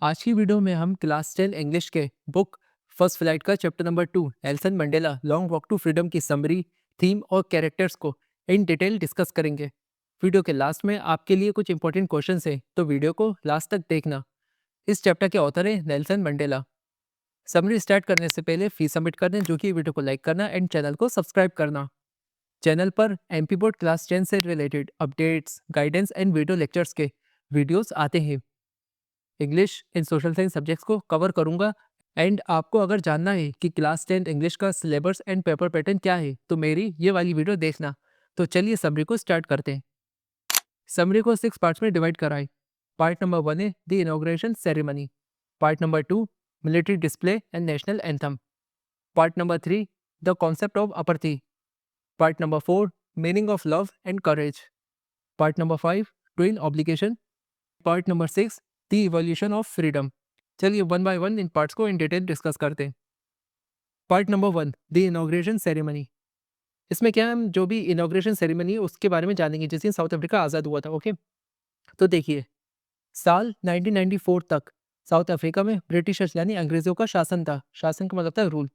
आज की वीडियो में हम क्लास 10 इंग्लिश के बुक फर्स्ट फ्लाइट का chapter number 2 Nelson Mandela Long Walk to Freedom की समरी, थीम और कैरेक्टर्स को इन डिटेल डिस्कस करेंगे। वीडियो के लास्ट में आपके लिए कुछ इंपॉर्टेंट क्वेश्चंस हैं, तो वीडियो को लास्ट तक देखना। इस चैप्टर के ऑथर है नेल्सन मंडेला। समरी स्टार्ट करने से पहले फीस सबमिट कर दें, जो कि वीडियो को लाइक करना एंड चैनल को सब्सक्राइब करना। चैनल पर एमपी बोर्ड क्लास 10 से related updates, guidance and video lectures के वीडियोस आते हैं। English and social science subjects को कवर करूंगा। एंड आपको अगर जानना है कि क्लास 10 इंग्लिश का सिलेबस एंड पेपर पैटर्न क्या है, तो मेरी ये वाली वीडियो देखना। तो चलिए समरी को स्टार्ट करते हैं। समरी को 6 पार्ट्स में डिवाइड कराएं। पार्ट नंबर 1 है the inauguration ceremony. Part number 2 military display and national anthem. Part number 3 the concept of apartheid. Part number 4 meaning of love and courage. Part number 5 twin obligation. Part number 6 the evolution of freedom. चलिए one by one इन parts को in detail discuss करते हैं। Part number 1 the inauguration ceremony. इसमें क्या है, हम जो भी इनॉग्रेशन सेरेमनी है उसके बारे में जानेंगे, जिस दिन साउथ अफ्रीका आज़ाद हुआ था। ओके, तो देखिए, साल 1994 तक साउथ अफ्रीका में ब्रिटिशर्स यानी अंग्रेजों का शासन था। शासन का मतलब था रूल।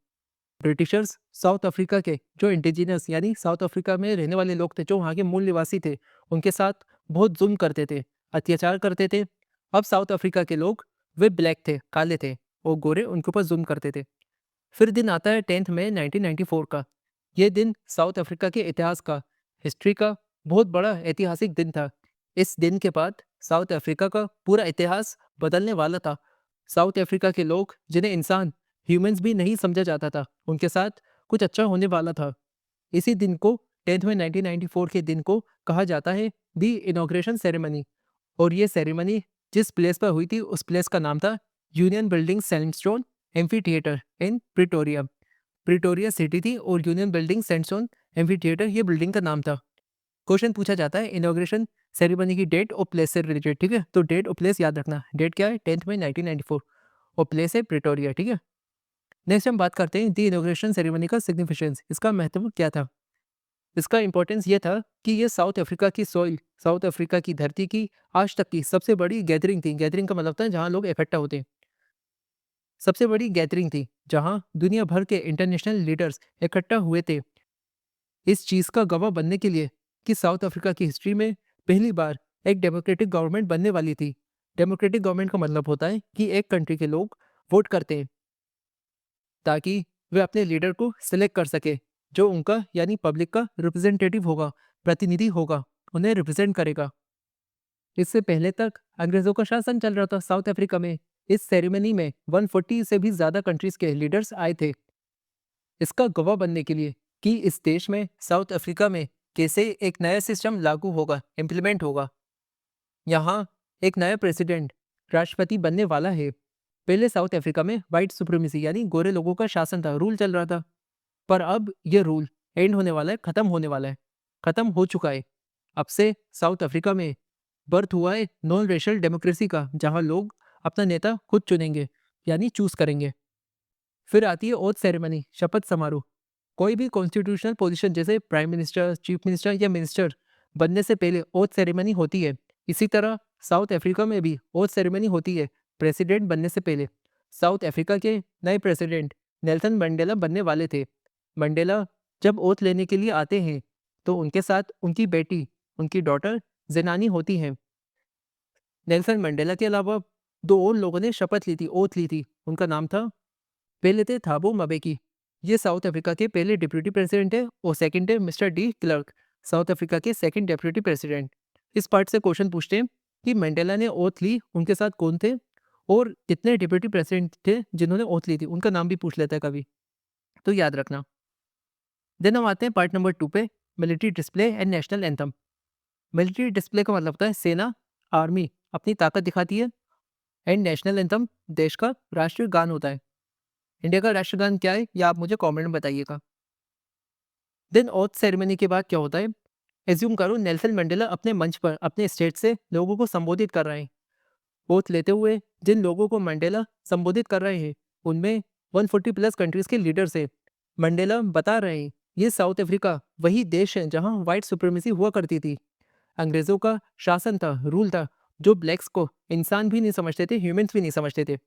ब्रिटिशर्स साउथ अफ्रीका के जो इंडिजिनस यानी साउथ अफ्रीका में रहने वाले लोग थे, जो वहाँ के मूल निवासी थे, उनके साथ बहुत जुल्म करते थे, अत्याचार करते थे। अब साउथ अफ्रीका के लोग वे ब्लैक थे, काले थे, और गोरे उनके ऊपर जुल्म करते थे। फिर दिन आता है 10 मई 1994 का। यह दिन साउथ अफ्रीका के इतिहास का, हिस्ट्री का बहुत बड़ा ऐतिहासिक दिन था। इस दिन के बाद साउथ अफ्रीका का पूरा इतिहास बदलने वाला था। साउथ अफ्रीका के लोग, जिन्हें इंसान ह्यूमंस भी नहीं समझा जाता था, उनके साथ कुछ अच्छा होने वाला था। इसी दिन को, 10 मई 1994 के दिन को कहा जाता है द इनॉग्रेशन सेरेमनी। और ये सेरेमनी जिस प्लेस पर हुई थी, उस प्लेस का नाम था union building sandstone amphi theatre in Pretoria. Pretoria city थी और union building sandstone amphi theatre ये बिल्डिंग का नाम था। क्वेश्चन पूछा जाता है इनॉग्रेशन सेरेमनी की डेट और प्लेस से रिलेटेड। ठीक है, तो डेट और प्लेस याद रखना। डेट क्या है? 10 मई 1994 और प्लेस है प्रिटोरिया। ठीक है, नेक्स्ट हम बात करते हैं द इनॉग्रेशन सेरेमनी का सिग्निफिकेंस। इसका महत्व क्या था? इसका इंपॉर्टेंस ये था कि ये साउथ अफ्रीका की सॉइल, साउथ अफ्रीका की धरती की आज तक की सबसे बड़ी गैदरिंग थी। गैदरिंग का मतलब था जहाँ लोग इकट्ठा होते हैं। सबसे बड़ी गैदरिंग थी जहाँ दुनिया भर के इंटरनेशनल लीडर्स इकट्ठा हुए थे, इस चीज़ का गवाह बनने के लिए कि साउथ अफ्रीका की हिस्ट्री में पहली बार एक डेमोक्रेटिक गवर्नमेंट बनने वाली थी। डेमोक्रेटिक गवर्नमेंट का मतलब होता है कि एक कंट्री के लोग वोट करते हैं ताकि वे अपने लीडर को सिलेक्ट कर सके, जो उनका यानी पब्लिक का रिप्रेजेंटेटिव होगा, प्रतिनिधि होगा, उन्हें रिप्रेजेंट करेगा। इससे पहले तक अंग्रेजों का शासन चल रहा था साउथ अफ्रीका में। इस सेरेमनी में 140 से भी ज्यादा कंट्रीज के लीडर्स आए थे, इसका गवाह बनने के लिए कि इस देश में, साउथ अफ्रीका में, कैसे एक नया सिस्टम लागू होगा, इम्प्लीमेंट होगा। यहाँ एक नया प्रेसिडेंट, राष्ट्रपति बनने वाला है। पहले साउथ अफ्रीका में वाइट सुप्रीमेसी यानी गोरे लोगों का शासन था, रूल चल रहा था। पर अब ये रूल एंड होने वाला है, खत्म होने वाला है, खत्म हो चुका है। अब से साउथ अफ्रीका में बर्थ हुआ है नॉन रेशियल डेमोक्रेसी का, जहां लोग अपना नेता खुद चुनेंगे यानी चूज करेंगे। फिर आती है ओथ सेरेमनी, शपथ समारोह। कोई भी कॉन्स्टिट्यूशनल पोजीशन जैसे प्राइम मिनिस्टर, चीफ मिनिस्टर या मिनिस्टर बनने से पहले ओथ सेरेमनी होती है। इसी तरह साउथ अफ्रीका में भी ओथ सेरेमनी होती है प्रेसिडेंट बनने से पहले। साउथ अफ्रीका के नए प्रेसिडेंट नेल्सन मंडेला बनने वाले थे। मंडेला जब ओथ लेने के लिए आते हैं, तो उनके साथ उनकी बेटी, उनकी डॉटर जेनानी होती हैं। नेल्सन मंडेला के अलावा दो और लोगों ने शपथ ली थी, ओथ ली थी। उनका नाम था, पहले थे थाबो मबेकी, ये साउथ अफ्रीका के पहले डिप्यूटी प्रेसिडेंट है, और सेकंड है mister de Klerk, south Africa के सेकंड डिप्यूटी प्रेसिडेंट। इस पार्ट से क्वेश्चन पूछते हैं कि मंडेला ने ओथ ली, उनके साथ कौन थे और कितने डिप्यूटी प्रेसिडेंट थे जिन्होंने ओथ ली थी, उनका नाम भी पूछ लेता है कभी, तो याद रखना। देन हम आते हैं पार्ट नंबर 2 पे, military display and national anthem. Military display का मतलब होता है सेना, आर्मी अपनी ताकत दिखाती है। एंड नेशनल एंथम देश का राष्ट्रीय गान होता है। इंडिया का राष्ट्रगान क्या है, या आप मुझे कमेंट में बताइएगा। देन ओथ सेरेमनी के बाद क्या होता है, एज्यूम करो नेल्सन मंडेला अपने मंच पर अपने स्टेज से लोगों को संबोधित कर रहे हैं। ओथ लेते हुए जिन लोगों को मंडेला संबोधित कर रहे हैं, उनमें 140 प्लस कंट्रीज के लीडर्स हैं। मंडेला बता रहे हैं ये साउथ अफ्रीका वही देश है जहां व्हाइट सुप्रीमेसी हुआ करती थी, अंग्रेजों का शासन था, रूल था, जो ब्लैक्स को इंसान भी नहीं समझते थे, ह्यूमंस भी नहीं समझते थे।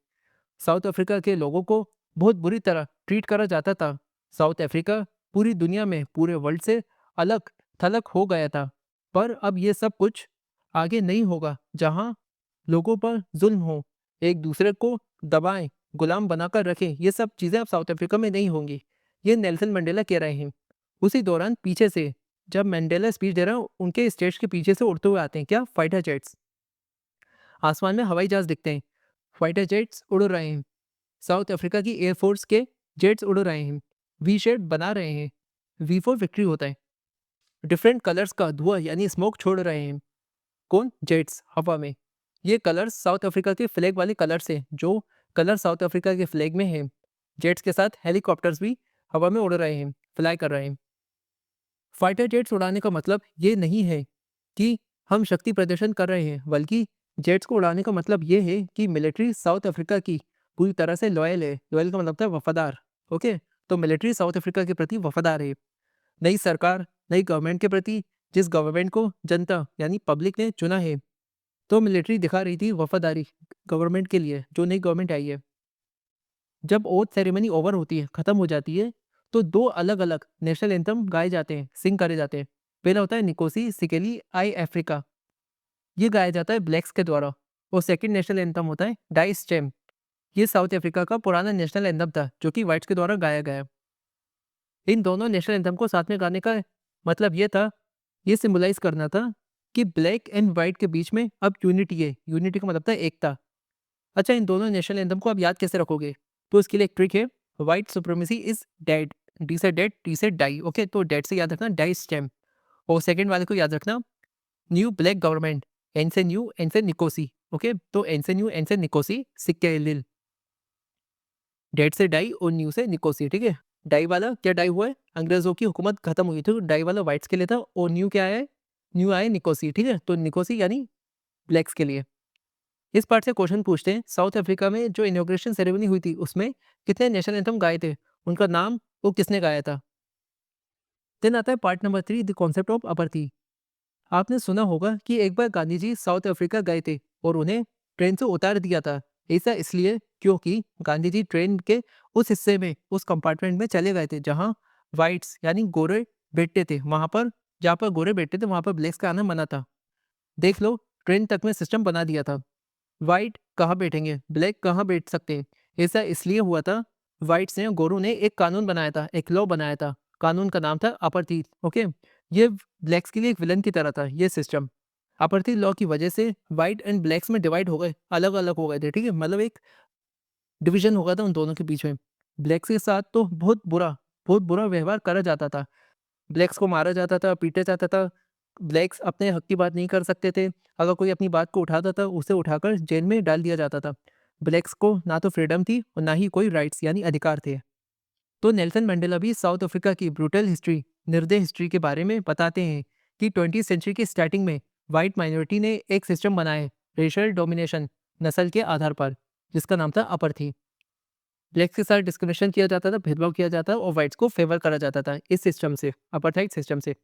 साउथ अफ्रीका के लोगों को बहुत बुरी तरह ट्रीट करा जाता था। साउथ अफ्रीका पूरी दुनिया में, पूरे वर्ल्ड से अलग थलग हो गया था। पर अब ये सब कुछ आगे नहीं होगा, जहां लोगों पर जुल्म हो, एक दूसरे को दबाएं, गुलाम बनाकर रखें, ये सब चीज़ें अब साउथ अफ्रीका में नहीं होंगी। ये नेल्सन मंडेला कह रहे हैं। उसी दौरान पीछे से जब मंडेला स्पीच दे रहा है, उनके स्टेज के पीछे से उड़ते हुए आते हैं क्या, फाइटर जेट्स। आसमान में हवाई जहाज दिखते हैं, फाइटर जेट्स उड़ रहे हैं। साउथ अफ्रीका की एयरफोर्स के जेट्स उड़ रहे हैं, वी शेप बना रहे हैं, V4 विक्ट्री होता है। डिफरेंट कलर्स का धुआं यानी स्मोक छोड़ रहे हैं। कौन? जेट्स हवा में। ये कलर्स साउथ अफ्रीका के फ्लैग वाले कलर्स हैं, जो कलर साउथ अफ्रीका के फ्लैग में हैं। जेट्स के साथ हेलीकॉप्टर्स भी हवा में उड़ रहे हैं, फ्लाई कर रहे हैं। फाइटर जेट्स उड़ाने का मतलब ये नहीं है कि हम शक्ति प्रदर्शन कर रहे हैं, बल्कि जेट्स को उड़ाने का मतलब ये है कि मिलिट्री साउथ अफ्रीका की पूरी तरह से लॉयल है। लॉयल का मतलब था वफादार। ओके, तो मिलिट्री साउथ अफ्रीका के प्रति वफादार है। नई सरकार, नई गवर्नमेंट के प्रति, जिस गवर्नमेंट को जनता यानी पब्लिक ने चुना है, तो मिलिट्री दिखा रही थी वफादारी गवर्नमेंट के लिए, जो नई गवर्नमेंट आई है। जब ओथ सेरेमनी ओवर होती है, खत्म हो जाती है, तो दो अलग अलग नेशनल एंथम गाए जाते हैं, सिंग करे जाते हैं। पहला होता है निकोसी सिकेली आई अफ्रीका, ये गाया जाता है ब्लैक्स के द्वारा। और सेकंड नेशनल एंथम होता है डाई स्टेम, ये साउथ अफ्रीका का पुराना नेशनल एंथम था, जो कि व्हाइट्स के द्वारा गाया गया। इन दोनों नेशनल एंथम को साथ में गाने का मतलब ये था, ये सिंबलाइज करना था कि ब्लैक एंड व्हाइट के बीच में अब यूनिटी है। यूनिटी का मतलब था एकता। अच्छा, इन दोनों नेशनल एंथम को आप याद कैसे रखोगे? तो इसके लिए एक ट्रिक है, white supremacy is dead, D से डेड, टी से डाई। ओके, तो डेड से याद रखना डाई स्टेम, और सेकंड वाले को याद रखना न्यू ब्लैक गवर्नमेंट, एन से न्यू, एन से निकोसी। ओके, तो एन से न्यू, एन से निकोसी, सिक्के लिल, डेड से डाई और न्यू से निकोसी। ठीक है, डाई वाला क्या डाई हुआ है, अंग्रेजों की हुकूमत खत्म हुई थी, डाई वाला व्हाइट्स के लिए था, और न्यू क्या है, न्यू आए निकोसी। ठीक है, तो निकोसी यानी ब्लैक्स के लिए। इस पार्ट से क्वेश्चन पूछते हैं, साउथ अफ्रीका में जो इनॉग्रेशन सेरेमनी हुई थी, उसमें कितने नेशनल एंथम गाए थे, उनका नाम वो किसने गाया था। देन आता है part number 3, the concept of apartheid. आपने सुना होगा कि एक बार गांधी जी साउथ अफ्रीका गए थे और उन्हें ट्रेन से उतार दिया था। ऐसा इसलिए क्योंकि गांधी जी ट्रेन के उस हिस्से में, उस कंपार्टमेंट में चले गए थे जहां वाइट्स यानी गोरे बैठते थे, वहां पर जहां पर गोरे बैठते थे वहां पर ब्लैक्स का आना मना था। देख लो, ट्रेन तक में सिस्टम बना दिया था। व्हाइट कहाँ बैठेंगे, ब्लैक कहाँ बैठ सकते हैं। ऐसा इसलिए हुआ था, व्हाइट्स ने, गोरों ने एक कानून बनाया था, एक लॉ बनाया था। कानून का नाम था अपर्टीत। ओके, ये ब्लैक्स के लिए एक विलन की तरह था ये सिस्टम। अपर्टीत लॉ की वजह से व्हाइट एंड ब्लैक्स में डिवाइड हो गए, अलग अलग हो गए थे। ठीक है, मतलब एक डिवीजन हो गया था उन दोनों के बीच में। ब्लैक्स के साथ तो बहुत बुरा व्यवहार करा जाता था। ब्लैक्स को मारा जाता था, पीटा जाता था। ब्लैक्स अपने हक की बात नहीं कर सकते थे। अगर कोई अपनी बात को उठाता था, उसे उठाकर जेल में डाल दिया जाता था। ब्लैक्स को ना तो फ्रीडम थी और ना ही कोई राइट्स यानी अधिकार थे। तो नेल्सन मंडेला भी साउथ अफ्रीका की ब्रूटल हिस्ट्री, निर्दय हिस्ट्री के बारे में बताते हैं कि 20वीं सेंचुरी की स्टार्टिंग में वाइट माइनॉरिटी ने एक सिस्टम बनाया, रेशियल डोमिनेशन, नस्ल के आधार पर, जिसका नाम था अपर्थी। ब्लैक्स के साथ डिस्क्रिमिनेशन किया जाता था, भेदभाव किया जाता था और व्हाइट्स को फेवर करा जाता था इस सिस्टम से, अपार्थाइड सिस्टम से।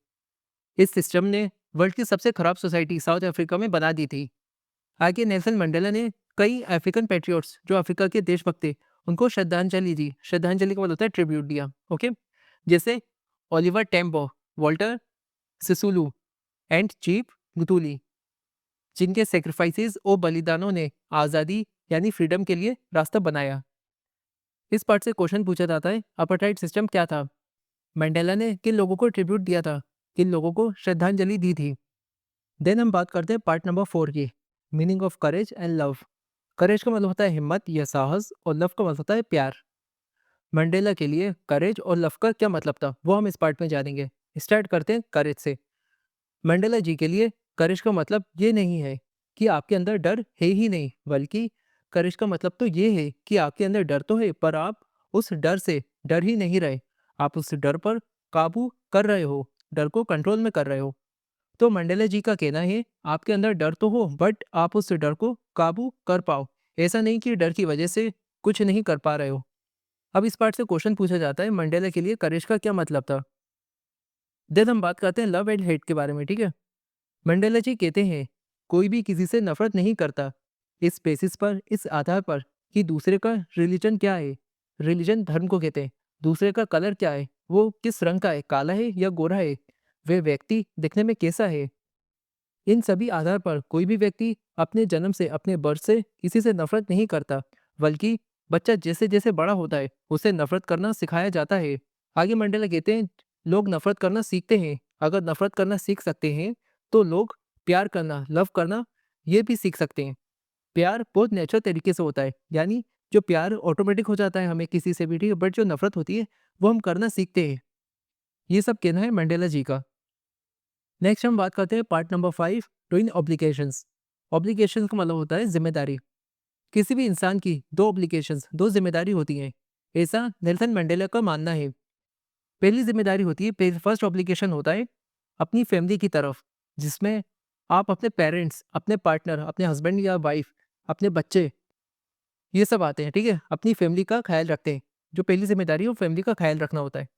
इस सिस्टम ने वर्ल्ड की सबसे खराब सोसाइटी साउथ अफ्रीका में बना दी थी। आगे नेल्सन मंडेला ने कई अफ्रीकन पैट्रियोट्स, जो अफ्रीका के देशभक्त थे, उनको श्रद्धांजलि दी। श्रद्धांजलि का मतलब होता है ट्रिब्यूट दिया। ओके, जैसे Oliver टेम्बो, Walter Sisulu and chief गुतुली, जिनके सेक्रीफाइसेस और बलिदानों ने आज़ादी यानी फ्रीडम के लिए रास्ता बनाया। इस पार्ट से क्वेश्चन पूछा जाता है, अपार्थाइड सिस्टम क्या था, मंडेला ने किन लोगों को ट्रिब्यूट दिया था, किन लोगों को श्रद्धांजलि दी थी। देन हम बात करते हैं पार्ट नंबर 4 की, meaning of courage and love. Courage का मतलब होता है हिम्मत या साहस, और लव का मतलब होता है प्यार। मंडेला के लिए करेज और लव का क्या मतलब था, वो हम इस पार्ट में जानेंगे। स्टार्ट करते हैं करेज से। मंडेला जी के लिए करेज का मतलब ये नहीं है कि आपके अंदर डर है ही नहीं, बल्कि करेज का मतलब तो ये है कि आपके अंदर डर तो है, पर आप उस डर से डर ही नहीं रहे, आप उस डर पर काबू कर रहे हो, डर को कंट्रोल में कर रहे हो। तो मंडेला जी का कहना है, आपके अंदर डर तो हो, बट आप उस डर को काबू कर पाओ। ऐसा नहीं कि डर की वजह से कुछ नहीं कर पा रहे हो। अब इस पार्ट से क्वेश्चन पूछा जाता है, मंडेला के लिए करेज का क्या मतलब था। देन हम बात करते हैं लव एंड हेट के बारे में। ठीक है, मंडेला जी कहते हैं कोई भी किसी से नफरत नहीं करता। इस बेसिस पर, इस आधार पर कि दूसरे का रिलीजन क्या है, रिलीजन धर्म को कहते हैं, दूसरे का कलर क्या है, वो किस रंग का है, काला है या गोरा है, वह व्यक्ति दिखने में कैसा है, इन सभी आधार पर कोई भी व्यक्ति अपने जन्म से, अपने बर्थ से किसी से नफरत नहीं करता, बल्कि बच्चा जैसे जैसे बड़ा होता है उसे नफरत करना सिखाया जाता है। आगे मंडेला कहते हैं, लोग नफरत करना सीखते हैं। अगर नफरत करना सीख सकते हैं तो लोग प्यार करना, लव करना, ये भी सीख सकते हैं। प्यार बहुत नेचुरल तरीके से होता है, यानी जो प्यार ऑटोमेटिक हो जाता है हमें किसी से भी, ठीक है, बट जो नफरत होती है वो हम करना सीखते हैं। ये सब कहना है मंडेला जी का। नेक्स्ट हम बात करते हैं part number 5, twin obligations. Obligation का मतलब होता है जिम्मेदारी। किसी भी इंसान की दो ऑब्लिगेशंस, दो जिम्मेदारी होती हैं, ऐसा नेल्सन मंडेला का मानना है। पहली जिम्मेदारी होती है, फर्स्ट ऑब्लिगेशन होता है अपनी फैमिली की तरफ, जिसमें आप अपने पेरेंट्स, अपने पार्टनर, अपने हस्बैंड या वाइफ, अपने बच्चे, ये सब आते हैं, ठीक है, अपनी फैमिली का ख्याल रखते हैं। जो पहली जिम्मेदारी है वो फैमिली का ख्याल रखना होता है।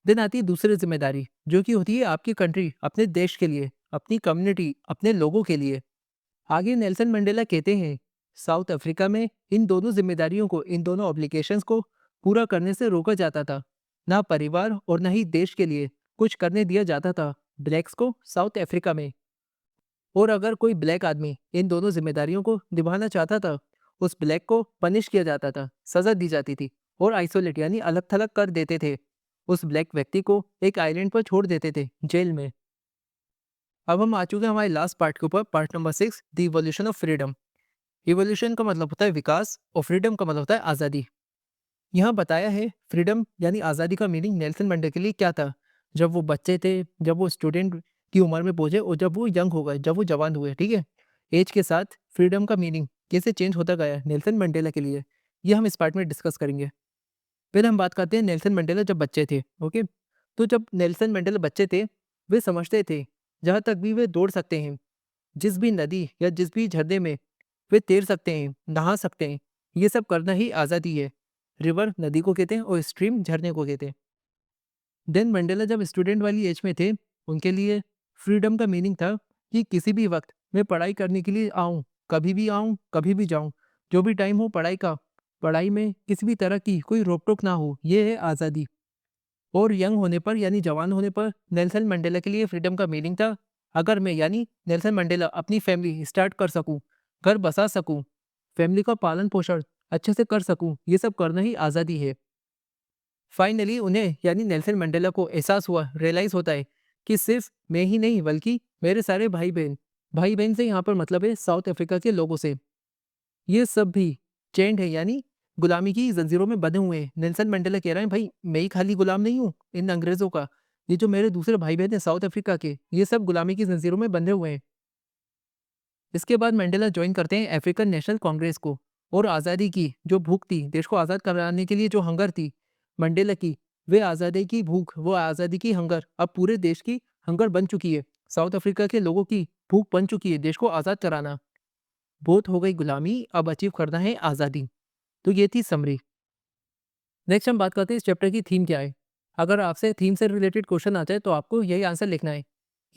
देन आती है दूसरी जिम्मेदारी, जो कि होती है आपकी कंट्री, अपने देश के लिए, अपनी कम्युनिटी, अपने लोगों के लिए। आगे नेल्सन मंडेला कहते हैं, साउथ अफ्रीका में इन दोनों जिम्मेदारियों को, इन दोनों ऑब्लिगेशंस को पूरा करने से रोका जाता था। ना परिवार और ना ही देश के लिए कुछ करने दिया जाता था ब्लैक्स को साउथ अफ्रीका में। और अगर कोई ब्लैक आदमी इन दोनों जिम्मेदारियों को निभाना चाहता था, उस ब्लैक को पनिश किया जाता था, सजा दी जाती थी और आइसोलेट यानी अलग थलग कर देते थे। उस ब्लैक व्यक्ति को एक आइलैंड पर छोड़ देते थे, जेल में। अब हम आ चुके हैं हमारे लास्ट पार्ट के ऊपर, part number 6, the evolution of freedom. Evolution का मतलब होता है विकास और फ्रीडम का मतलब होता है आज़ादी। यहाँ बताया है फ्रीडम यानी आज़ादी का मीनिंग नेल्सन मंडेला के लिए क्या था, जब वो बच्चे थे, जब वो स्टूडेंट की उम्र में पहुंचे और जब वो यंग हो गए, जब वो जवान हुए, ठीक है। एज के साथ फ्रीडम का मीनिंग कैसे चेंज होता गया नेल्सन मंडेला के लिए, ये हम इस पार्ट में डिस्कस करेंगे। पहले हम बात करते हैं नेल्सन मंडेला जब बच्चे थे, ओके। तो जब नेल्सन मंडेला बच्चे थे, वे समझते थे जहाँ तक भी वे दौड़ सकते हैं, जिस भी नदी या जिस भी झरने में वे तैर सकते हैं, नहा सकते हैं, ये सब करना ही आज़ादी है। रिवर नदी को कहते हैं और स्ट्रीम झरने को कहते हैं। देन मंडेला जब स्टूडेंट वाली एज में थे, उनके लिए फ्रीडम का मीनिंग था कि किसी भी वक्त मैं पढ़ाई करने के लिए आऊँ, कभी भी जाऊँ, जो भी टाइम हो पढ़ाई का, पढ़ाई में किसी भी तरह की कोई रोक टोक ना हो, ये है आज़ादी। और यंग होने पर यानी जवान होने पर नेल्सन मंडेला के लिए फ्रीडम का मीनिंग था, अगर मैं यानी नेल्सन मंडेला अपनी फैमिली स्टार्ट कर सकूं, घर बसा सकूं, फैमिली का पालन पोषण अच्छे से कर सकूं, ये सब करना ही आज़ादी है। फाइनली उन्हें यानी नेल्सन मंडेला को एहसास हुआ, रियलाइज होता है कि सिर्फ मैं ही नहीं बल्कि मेरे सारे भाई बहन से यहाँ पर मतलब है साउथ अफ्रीका के लोगों से, ये सब भी चेंड है यानी गुलामी की जंजीरों में बंधे हुए हैं। नेल्सन मंडेला कह रहे हैं, भाई मैं ही खाली गुलाम नहीं हूँ इन अंग्रेजों का, ये जो मेरे दूसरे भाई बहन हैं साउथ अफ्रीका के, ये सब गुलामी की जंजीरों में बंधे हुए हैं। इसके बाद मंडेला ज्वाइन करते हैं अफ्रीकन नेशनल कांग्रेस को, और आज़ादी की जो भूख थी, देश को आज़ाद कराने के लिए जो हंगर थी मंडेला की, वे आज़ादी की भूख, वो आज़ादी की हंगर अब पूरे देश की हंगर बन चुकी है। साउथ अफ्रीका के लोगों की भूख बन चुकी है देश को आज़ाद कराना। बहुत हो गई गुलामी, अब अचीव करना है आज़ादी। तो ये थी समरी। नेक्स्ट हम बात करते हैं इस चैप्टर की थीम क्या है। अगर आपसे थीम से रिलेटेड क्वेश्चन आता है तो आपको यही आंसर लिखना है।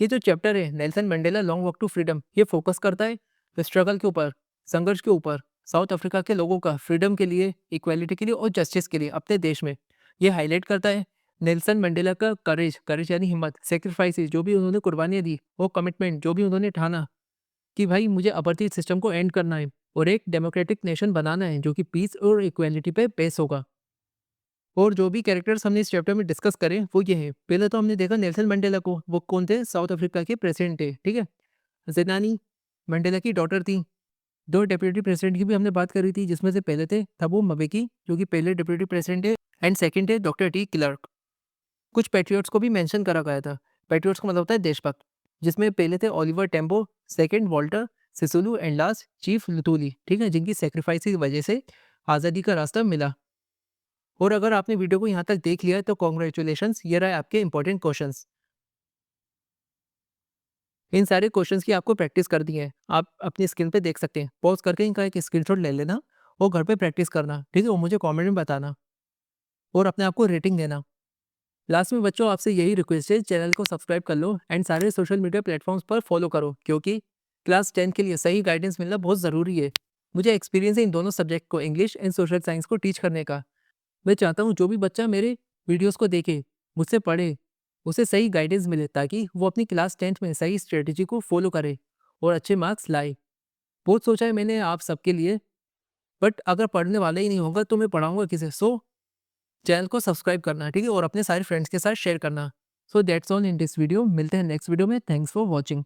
ये जो चैप्टर है Nelson Mandela Long Walk to Freedom, ये फोकस करता है स्ट्रगल के ऊपर, संघर्ष के ऊपर, साउथ अफ्रीका के लोगों का फ्रीडम के लिए, इक्वालिटी के लिए और जस्टिस के लिए अपने देश में। ये हाईलाइट करता है नेल्सन मंडेला का करेज, करेज यानी हिम्मत, सेक्रीफाइसेस जो भी उन्होंने कुर्बानियाँ दी, और कमिटमेंट जो भी उन्होंने ठाना कि भाई मुझे अपर्थित सिस्टम को एंड करना है और एक डेमोक्रेटिक नेशन बनाना है जो कि पीस और इक्वालिटी पे बेस होगा। और जो भी कैरेक्टर्स हमने इस चैप्टर में डिस्कस करें वो ये हैं। पहले तो हमने देखा नेल्सन मंडेला को, वो कौन थे, साउथ अफ्रीका के प्रेसिडेंट थे, ठीक है। ज़ेनानी मंडेला की डॉटर थी। दो डिप्टी प्रेसिडेंट की भी हमने बात करी थी, जिसमें से पहले थे थबो mbeki जो कि पहले डिप्टी प्रेसिडेंट है, एंड सेकंड थे डॉक्टर टी क्लर्क। कुछ पैट्रियट्स को भी मेंशन करा गया था। पैट्रियट्स का मतलब होता है देशभक्त, जिसमें पहले थे Oliver Tambo, second Walter Sisulu and last chief Luthuli, ठीक है, जिनकी सेक्रीफाइस की वजह से आज़ादी का रास्ता मिला। और अगर आपने वीडियो को यहाँ तक देख लिया है तो कॉन्ग्रेचुलेशंस, ये रहे आपके इंपॉर्टेंट क्वेश्चंस। इन सारे क्वेश्चंस की आपको प्रैक्टिस कर दी है, आप अपनी स्क्रीन पे देख सकते हैं। पॉज करके इनका एक स्क्रीनशॉट ले लेना और घर पे प्रैक्टिस करना, ठीक है, और मुझे कमेंट में बताना और अपने आप को रेटिंग देना। लास्ट में बच्चों आपसे यही रिक्वेस्ट है, चैनल को सब्सक्राइब कर लो एंड सारे सोशल मीडिया प्लेटफॉर्म्स पर फॉलो करो, क्योंकि क्लास 10 के लिए सही गाइडेंस मिलना बहुत ज़रूरी है। मुझे एक्सपीरियंस है इन दोनों सब्जेक्ट को, इंग्लिश एंड सोशल साइंस को टीच करने का। मैं चाहता हूँ जो भी बच्चा मेरे वीडियोस को देखे, मुझसे पढ़े, उसे सही गाइडेंस मिले ताकि वो अपनी क्लास 10th में सही स्ट्रेटजी को फॉलो करे और अच्छे मार्क्स लाए। बहुत सोचा है मैंने आप सबके लिए, बट अगर पढ़ने वाला ही नहीं होगा तो मैं पढ़ाऊँगा किसे? सो चैनल को सब्सक्राइब करना, ठीक है? और अपने सारे फ्रेंड्स के साथ शेयर करना। So that's all in this video. मिलते हैं नेक्स्ट वीडियो में। Thanks for watching.